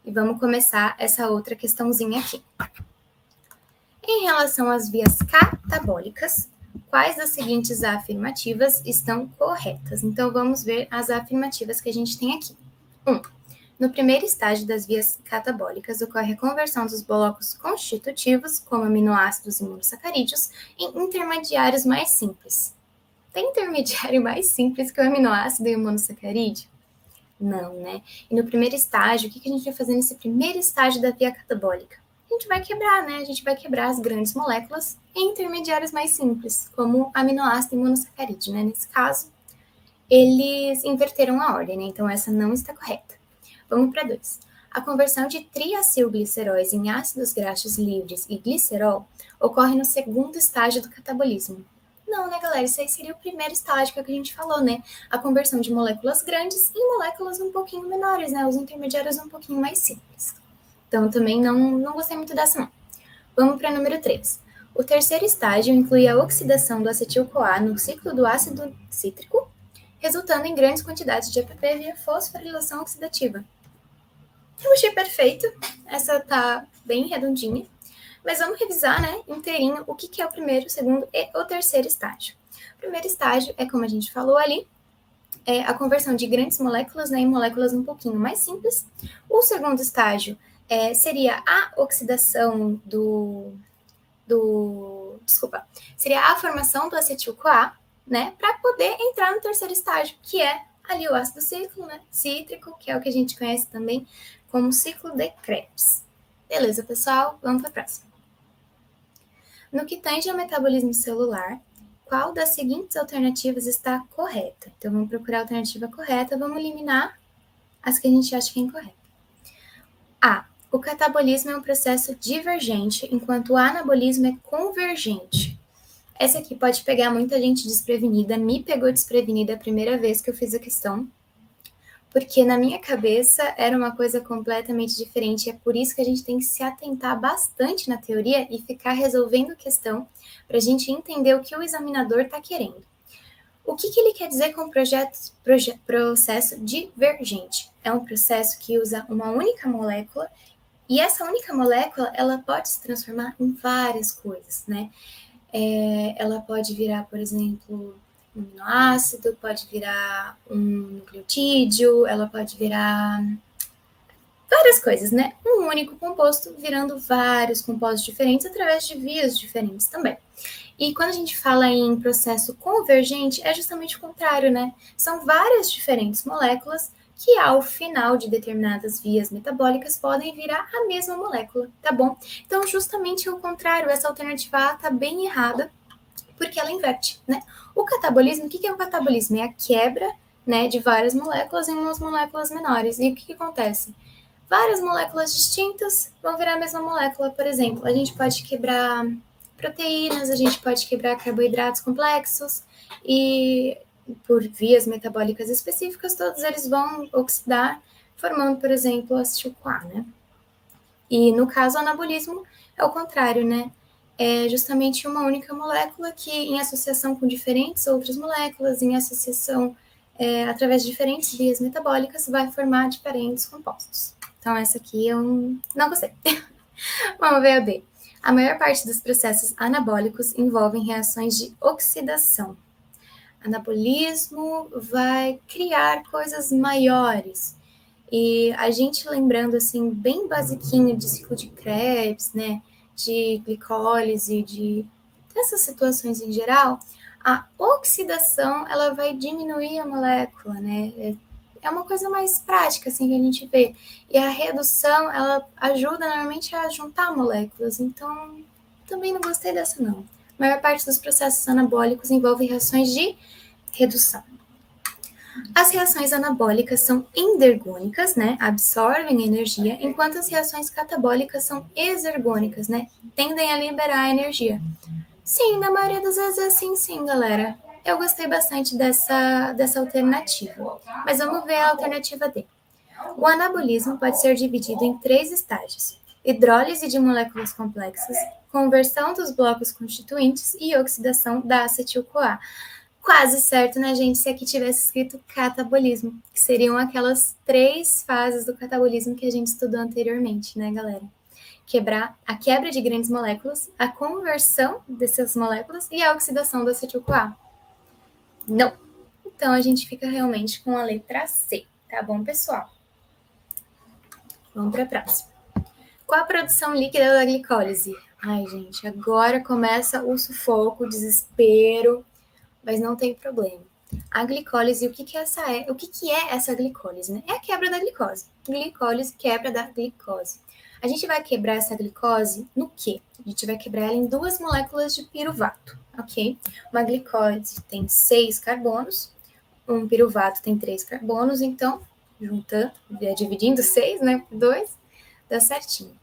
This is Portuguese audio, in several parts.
E vamos começar essa outra questãozinha aqui. Em relação às vias catabólicas, quais das seguintes afirmativas estão corretas? Então, vamos ver as afirmativas que a gente tem aqui. 1. No primeiro estágio das vias catabólicas, ocorre a conversão dos blocos constitutivos, como aminoácidos e monossacarídeos, em intermediários mais simples. Tem intermediário mais simples que o aminoácido e o monossacarídeo? Não, né? E no primeiro estágio, o que a gente vai fazer nesse primeiro estágio da via catabólica? A gente vai quebrar, né? A gente vai quebrar as grandes moléculas em intermediários mais simples, como aminoácido e monossacarídeo, né? Nesse caso, eles inverteram a ordem, né? Então, essa não está correta. Vamos para 2. A conversão de triacilgliceróis em ácidos graxos livres e glicerol ocorre no segundo estágio do catabolismo. Não, né, galera? Isso aí seria o primeiro estágio que a gente falou, né? A conversão de moléculas grandes em moléculas um pouquinho menores, né? Os intermediários um pouquinho mais simples. Então, também não gostei muito dessa, não. Vamos para número 3. O terceiro estágio inclui a oxidação do acetil-CoA no ciclo do ácido cítrico, resultando em grandes quantidades de ATP via fosforilação oxidativa. Eu achei perfeito. Essa tá bem redondinha. Mas vamos revisar, né, inteirinho, o que é o primeiro, o segundo e o terceiro estágio. O primeiro estágio é, como a gente falou ali, é a conversão de grandes moléculas, né, em moléculas um pouquinho mais simples. O segundo estágio seria a oxidação seria a formação do acetil-CoA, né, para poder entrar no terceiro estágio, que é ali o ácido cítrico, que é o que a gente conhece também como ciclo de Krebs. Beleza, pessoal? Vamos para a próxima. No que tange ao metabolismo celular, qual das seguintes alternativas está correta? Então, vamos procurar a alternativa correta, vamos eliminar as que a gente acha que é incorreta. A. O catabolismo é um processo divergente, enquanto o anabolismo é convergente. Essa aqui pode pegar muita gente desprevenida, me pegou desprevenida a primeira vez que eu fiz a questão, porque na minha cabeça era uma coisa completamente diferente, e é por isso que a gente tem que se atentar bastante na teoria e ficar resolvendo a questão para a gente entender o que o examinador está querendo. O que ele quer dizer com processo divergente? É um processo que usa uma única molécula, e essa única molécula ela pode se transformar em várias coisas, né? Ela pode virar, por exemplo, um aminoácido, pode virar um nucleotídeo, ela pode virar várias coisas, né? Um único composto virando vários compostos diferentes através de vias diferentes também. E quando a gente fala em processo convergente, é justamente o contrário, né? São várias diferentes moléculas que ao final de determinadas vias metabólicas podem virar a mesma molécula, tá bom? Então, justamente o contrário, essa alternativa A tá bem errada, porque ela inverte, né? O catabolismo, o que é o catabolismo? É a quebra, né, de várias moléculas em umas moléculas menores. E o que acontece? Várias moléculas distintas vão virar a mesma molécula, por exemplo. A gente pode quebrar proteínas, a gente pode quebrar carboidratos complexos e por vias metabólicas específicas, todos eles vão oxidar, formando, por exemplo, acetil-CoA, né? E no caso, o anabolismo é o contrário, né? É justamente uma única molécula que, em associação com diferentes outras moléculas, em associação através de diferentes vias metabólicas, vai formar diferentes compostos. Então, essa aqui eu não gostei. Vamos ver a B. A maior parte dos processos anabólicos envolvem reações de oxidação. Anabolismo vai criar coisas maiores. E a gente lembrando, assim, bem basiquinho de ciclo de Krebs, né, de glicólise, dessas situações em geral, a oxidação, ela vai diminuir a molécula, né, é uma coisa mais prática, assim, que a gente vê. E a redução, ela ajuda normalmente a juntar moléculas, então também não gostei dessa, não. A maior parte dos processos anabólicos envolve reações de redução. As reações anabólicas são endergônicas, né, absorvem energia, enquanto as reações catabólicas são exergônicas, né, tendem a liberar energia. Sim, na maioria das vezes é assim, sim, galera. Eu gostei bastante dessa alternativa, mas vamos ver a alternativa D. O anabolismo pode ser dividido em 3 estágios: hidrólise de moléculas complexas, conversão dos blocos constituintes e oxidação da acetil-CoA. Quase certo, né, gente, se aqui tivesse escrito catabolismo, que seriam aquelas 3 fases do catabolismo que a gente estudou anteriormente, né, galera? A quebra de grandes moléculas, a conversão dessas moléculas e a oxidação do acetil-CoA. Não. Então, a gente fica realmente com a letra C, tá bom, pessoal? Vamos para a próxima. Qual a produção líquida da glicólise? Ai, gente, agora começa o sufoco, o desespero, mas não tem problema. A glicólise, o que é essa glicólise, né? É a quebra da glicose. Glicólise, quebra da glicose. A gente vai quebrar essa glicose no quê? A gente vai quebrar ela em 2 moléculas de piruvato, ok? Uma glicose tem 6 carbonos, um piruvato tem 3 carbonos, então, juntando, dividindo 6, né, por 2, dá certinho.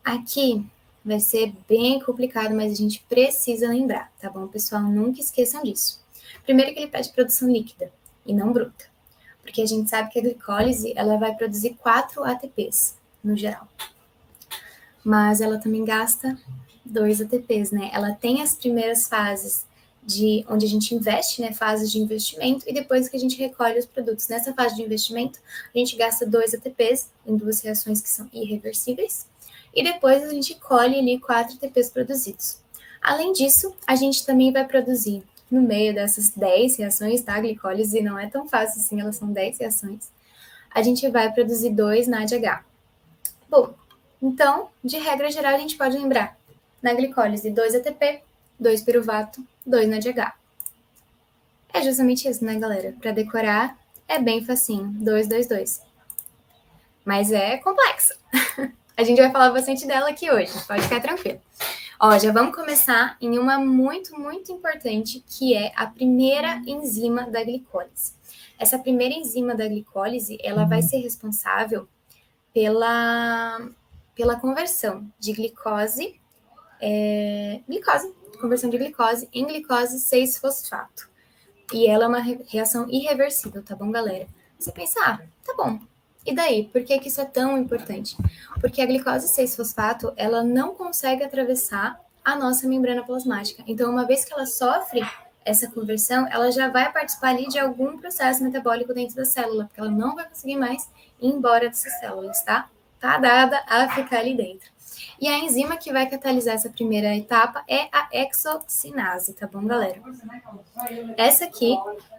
Aqui vai ser bem complicado, mas a gente precisa lembrar, tá bom, pessoal? Nunca esqueçam disso. Primeiro que ele pede produção líquida e não bruta, porque a gente sabe que a glicólise ela vai produzir 4 ATPs no geral, mas ela também gasta 2 ATPs, né? Ela tem as primeiras fases de onde a gente investe, né? Fases de investimento e depois que a gente recolhe os produtos. Nessa fase de investimento, a gente gasta 2 ATPs em 2 reações que são irreversíveis e depois a gente colhe ali 4 ATPs produzidos. Além disso, a gente também vai produzir no meio dessas 10 reações, tá? A glicólise não é tão fácil assim, elas são 10 reações. A gente vai produzir 2 NADH. Bom, então, de regra geral, a gente pode lembrar na glicólise 2 ATP, 2 piruvato, 2 NADH. É justamente isso, né, galera? Para decorar é bem facinho, 2, 2, 2. Mas é complexo. A gente vai falar bastante dela aqui hoje, pode ficar tranquilo. Ó, já vamos começar em uma muito, muito importante, que é a primeira enzima da glicólise. Essa primeira enzima da glicólise, ela vai ser responsável pela conversão de conversão de glicose em glicose 6-fosfato. E ela é uma reação irreversível, tá bom, galera? Você pensa, tá bom, e daí? Por que isso é tão importante? Porque a glicose 6-fosfato, ela não consegue atravessar a nossa membrana plasmática. Então, uma vez que ela sofre essa conversão, ela já vai participar ali de algum processo metabólico dentro da célula, porque ela não vai conseguir mais ir embora dessas células, tá? Tá dada a ficar ali dentro. E a enzima que vai catalisar essa primeira etapa é a hexocinase, tá bom, galera? Essa aqui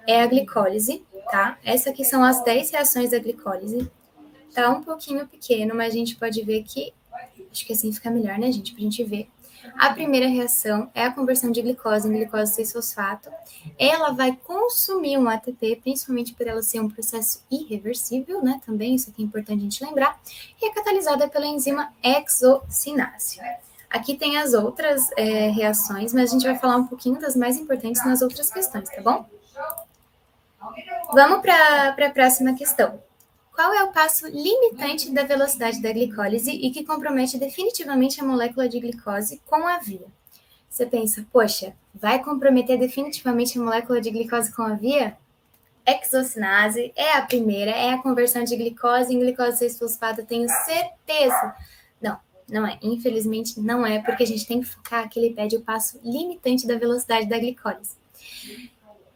é a glicólise, tá? Essa aqui são as 10 reações da glicólise. Tá um pouquinho pequeno, mas a gente pode ver que... Acho que assim fica melhor, né, gente? Pra gente ver. A primeira reação é a conversão de glicose em glicose 6-fosfato. Ela vai consumir um ATP, principalmente por ela ser um processo irreversível, né? Também, isso aqui é importante a gente lembrar. E é catalisada pela enzima hexocinase. Aqui tem as outras reações, mas a gente vai falar um pouquinho das mais importantes nas outras questões, tá bom? Vamos para a próxima questão. Qual é o passo limitante da velocidade da glicólise e que compromete definitivamente a molécula de glicose com a via? Você pensa, poxa, vai comprometer definitivamente a molécula de glicose com a via? Hexocinase é a primeira, é a conversão de glicose em glicose 6-fosfato, tenho certeza. Não é. Infelizmente, não é, porque a gente tem que focar que ele pede o passo limitante da velocidade da glicólise.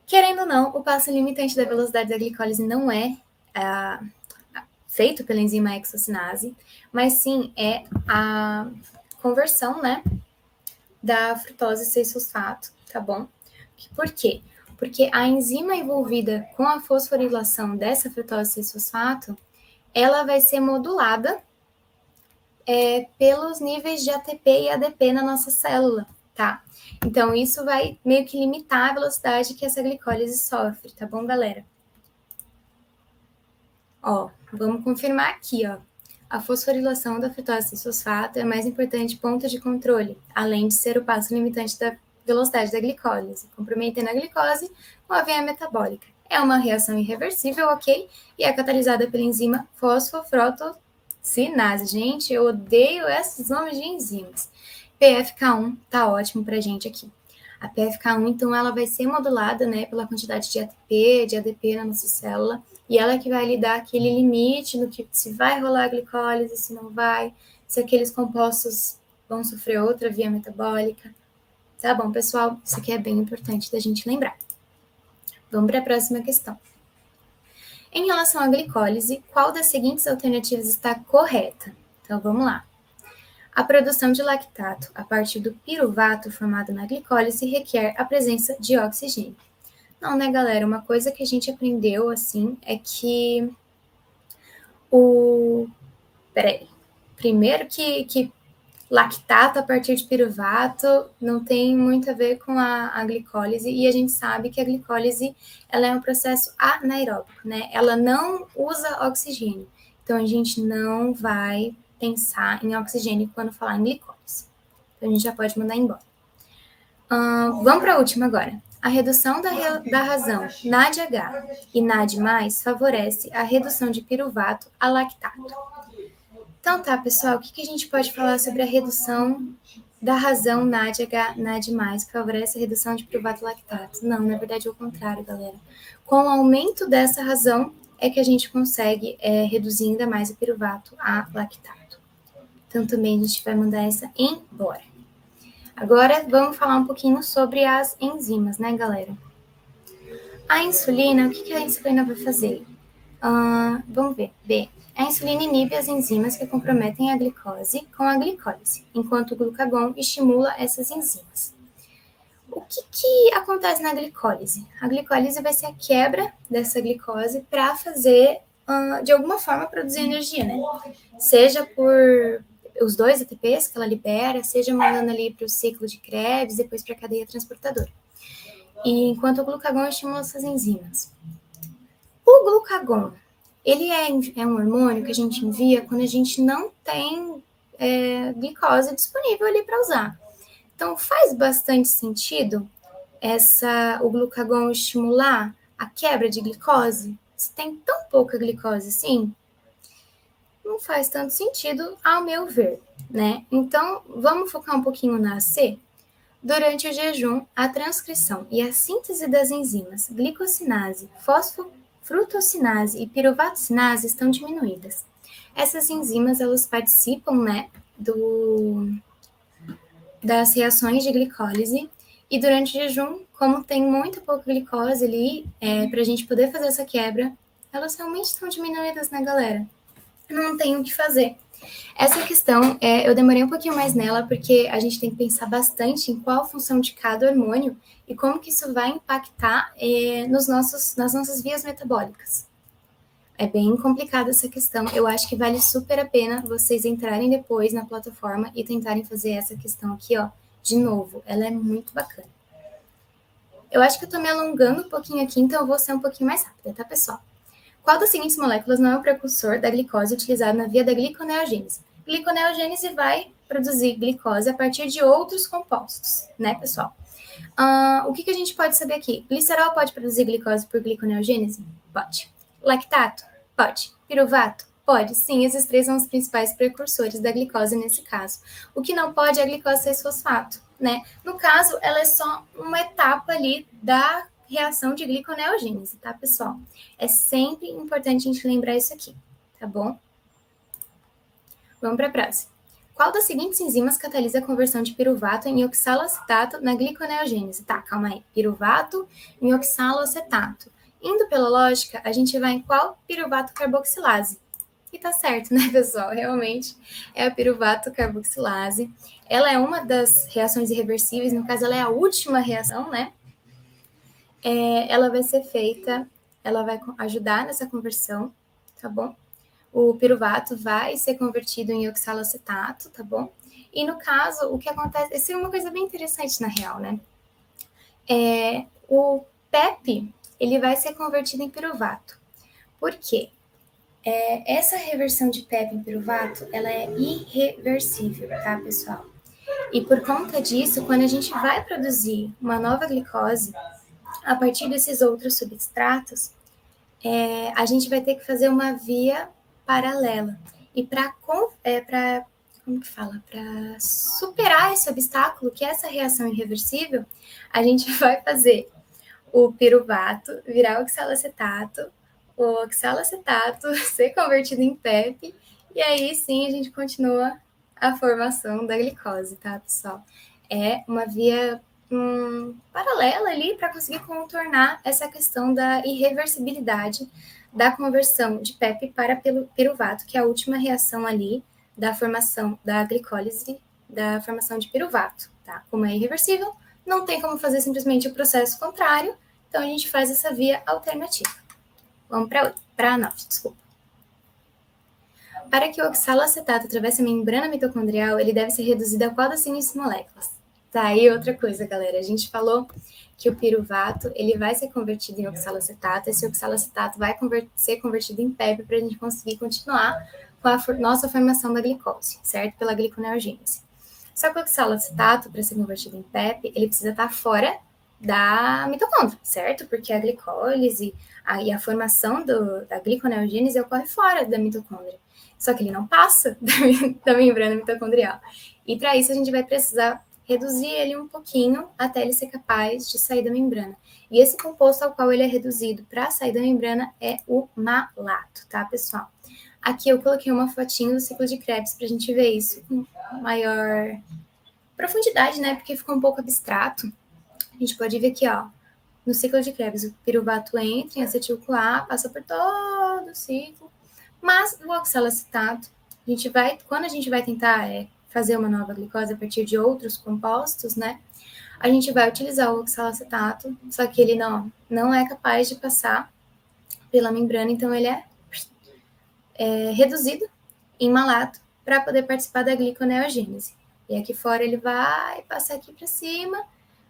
Querendo ou não, o passo limitante da velocidade da glicólise não é feito pela enzima hexocinase, mas sim é a conversão, né, da frutose 6-fosfato, tá bom? Por quê? Porque a enzima envolvida com a fosforilação dessa frutose 6-fosfato, ela vai ser modulada pelos níveis de ATP e ADP na nossa célula, tá? Então, isso vai meio que limitar a velocidade que essa glicólise sofre, tá bom, galera? Ó, vamos confirmar aqui, ó. A fosforilação da frutose 6-fosfato é o mais importante ponto de controle, além de ser o passo limitante da velocidade da glicólise, comprometendo a glicose com a via metabólica. É uma reação irreversível, ok? E é catalisada pela enzima fosfofrutocinase. Gente, eu odeio esses nomes de enzimas. PFK1 tá ótimo pra gente aqui. A PFK1, então, ela vai ser modulada, né, pela quantidade de ATP, de ADP na nossa célula, e ela que vai lhe dar aquele limite no que se vai rolar a glicólise, se não vai, se aqueles compostos vão sofrer outra via metabólica. Tá bom, pessoal? Isso aqui é bem importante da gente lembrar. Vamos para a próxima questão. Em relação à glicólise, qual das seguintes alternativas está correta? Então, vamos lá. A produção de lactato a partir do piruvato formado na glicólise requer a presença de oxigênio. Não, né, galera? Uma coisa que a gente aprendeu, assim, é que primeiro que lactato a partir de piruvato não tem muito a ver com a glicólise, e a gente sabe que a glicólise ela é um processo anaeróbico, né? Ela não usa oxigênio. Então, a gente não vai pensar em oxigênio quando falar em glicólise. Então, a gente já pode mandar embora. Vamos para a última agora. A redução da razão NADH e NAD+, favorece a redução de piruvato a lactato. Então tá, pessoal, o que a gente pode falar sobre a redução da razão NADH, NAD+, que favorece a redução de piruvato lactato? Não, na verdade é o contrário, galera. Com o aumento dessa razão é que a gente consegue reduzir ainda mais o piruvato a lactato. Então também a gente vai mandar essa embora. Agora vamos falar um pouquinho sobre as enzimas, né, galera? A insulina, o que a insulina vai fazer? Vamos ver. B. A insulina inibe as enzimas que comprometem a glicose com a glicólise, enquanto o glucagon estimula essas enzimas. O que acontece na glicólise? A glicólise vai ser a quebra dessa glicose para fazer, de alguma forma, produzir energia, né? Seja por os 2 ATPs que ela libera, seja mandando ali para o ciclo de Krebs, depois para a cadeia transportadora. E enquanto o glucagon estimula essas enzimas. O glucagon, ele é um hormônio que a gente envia quando a gente não tem glicose disponível ali para usar. Então, faz bastante sentido o glucagon estimular a quebra de glicose? Se tem tão pouca glicose assim, não faz tanto sentido, ao meu ver, né? Então, vamos focar um pouquinho na C? Durante o jejum, a transcrição e a síntese das enzimas glicosinase, fosfofrutossinase e piruvatocinase estão diminuídas. Essas enzimas, elas participam, né, das reações de glicólise, e durante o jejum, como tem muito pouca glicose ali, para a gente poder fazer essa quebra, elas realmente estão diminuídas, né, galera? Não tem o que fazer. Essa questão, eu demorei um pouquinho mais nela, porque a gente tem que pensar bastante em qual a função de cada hormônio e como que isso vai impactar nas nossas vias metabólicas. É bem complicada essa questão. Eu acho que vale super a pena vocês entrarem depois na plataforma e tentarem fazer essa questão aqui, ó, de novo. Ela é muito bacana. Eu acho que eu tô me alongando um pouquinho aqui, então eu vou ser um pouquinho mais rápida, tá, pessoal? Qual das seguintes moléculas não é o precursor da glicose utilizado na via da gliconeogênese? Gliconeogênese vai produzir glicose a partir de outros compostos, né, pessoal? O que a gente pode saber aqui? Glicerol pode produzir glicose por gliconeogênese? Pode. Lactato? Pode. Piruvato? Pode. Sim, esses 3 são os principais precursores da glicose nesse caso. O que não pode é a glicose 6-fosfato, né? No caso, ela é só uma etapa ali da reação de gliconeogênese, tá, pessoal? É sempre importante a gente lembrar isso aqui, tá bom? Vamos para a próxima. Qual das seguintes enzimas catalisa a conversão de piruvato em oxaloacetato na gliconeogênese? Tá, calma aí. Piruvato em oxaloacetato. Indo pela lógica, a gente vai em qual? Piruvato carboxilase. E tá certo, né, pessoal? Realmente é a piruvato carboxilase. Ela é uma das reações irreversíveis, no caso, ela é a última reação, né? Ela vai ser feita, ela vai ajudar nessa conversão, tá bom? O piruvato vai ser convertido em oxaloacetato, tá bom? E no caso, o que acontece, isso é uma coisa bem interessante na real, né? O PEP, ele vai ser convertido em piruvato. Por quê? Essa reversão de PEP em piruvato, ela é irreversível, tá, pessoal? E por conta disso, quando a gente vai produzir uma nova glicose, a partir desses outros substratos, a gente vai ter que fazer uma via paralela. E para como que fala? Para superar esse obstáculo, que é essa reação irreversível, a gente vai fazer o piruvato virar oxalacetato, o oxalacetato ser convertido em PEP, e aí sim a gente continua a formação da glicose, tá, pessoal? É uma via paralela ali para conseguir contornar essa questão da irreversibilidade da conversão de PEP para piruvato, que é a última reação ali da formação da glicólise, da formação de piruvato, tá? Como é irreversível, não tem como fazer simplesmente o processo contrário, então a gente faz essa via alternativa. Vamos para a 9, desculpa. Para que o oxalacetato atravesse a membrana mitocondrial, ele deve ser reduzido a qual das seguintes moléculas? Tá aí outra coisa, galera. A gente falou que o piruvato ele vai ser convertido em oxalacetato, esse oxalacetato vai ser convertido em PEP para a gente conseguir continuar com a nossa formação da glicose, certo? Pela gliconeogênese. Só que o oxalacetato, para ser convertido em PEP, ele precisa estar fora da mitocôndria, certo? Porque a glicólise e a formação da gliconeogênese ocorre fora da mitocôndria. Só que ele não passa da membrana mitocondrial. E para isso a gente vai precisar reduzir ele um pouquinho até ele ser capaz de sair da membrana. E esse composto ao qual ele é reduzido para sair da membrana é o malato, tá, pessoal? Aqui eu coloquei uma fotinho do ciclo de Krebs para a gente ver isso com maior profundidade, né? Porque ficou um pouco abstrato. A gente pode ver aqui, ó, no ciclo de Krebs, o piruvato entra em acetil-CoA, passa por todo o ciclo, mas o oxalacetato, quando a gente vai tentar fazer uma nova glicose a partir de outros compostos, né, a gente vai utilizar o oxalacetato, só que ele não é capaz de passar pela membrana, então ele é reduzido em malato para poder participar da gliconeogênese. E aqui fora ele vai passar aqui para cima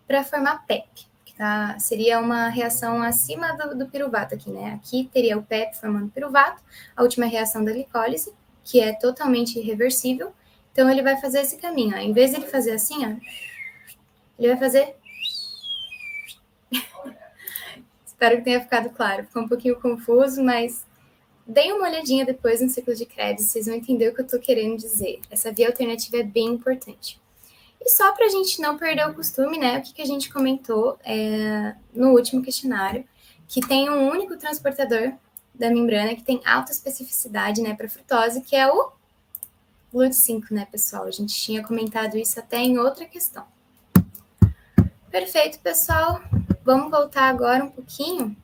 para formar PEP, que seria uma reação acima do piruvato aqui, né? Aqui teria o PEP formando piruvato, a última reação da glicólise, que é totalmente irreversível. Então ele vai fazer esse caminho, ó. Em vez de ele fazer assim, ó, ele vai fazer... Espero que tenha ficado claro. Ficou um pouquinho confuso, mas deem uma olhadinha depois no ciclo de Krebs, vocês vão entender o que eu estou querendo dizer. Essa via alternativa é bem importante. E só para a gente não perder o costume, né, o que a gente comentou no último questionário, que tem um único transportador da membrana que tem alta especificidade, né, para frutose, que é o GLUT5, né, pessoal? A gente tinha comentado isso até em outra questão. Perfeito, pessoal. Vamos voltar agora um pouquinho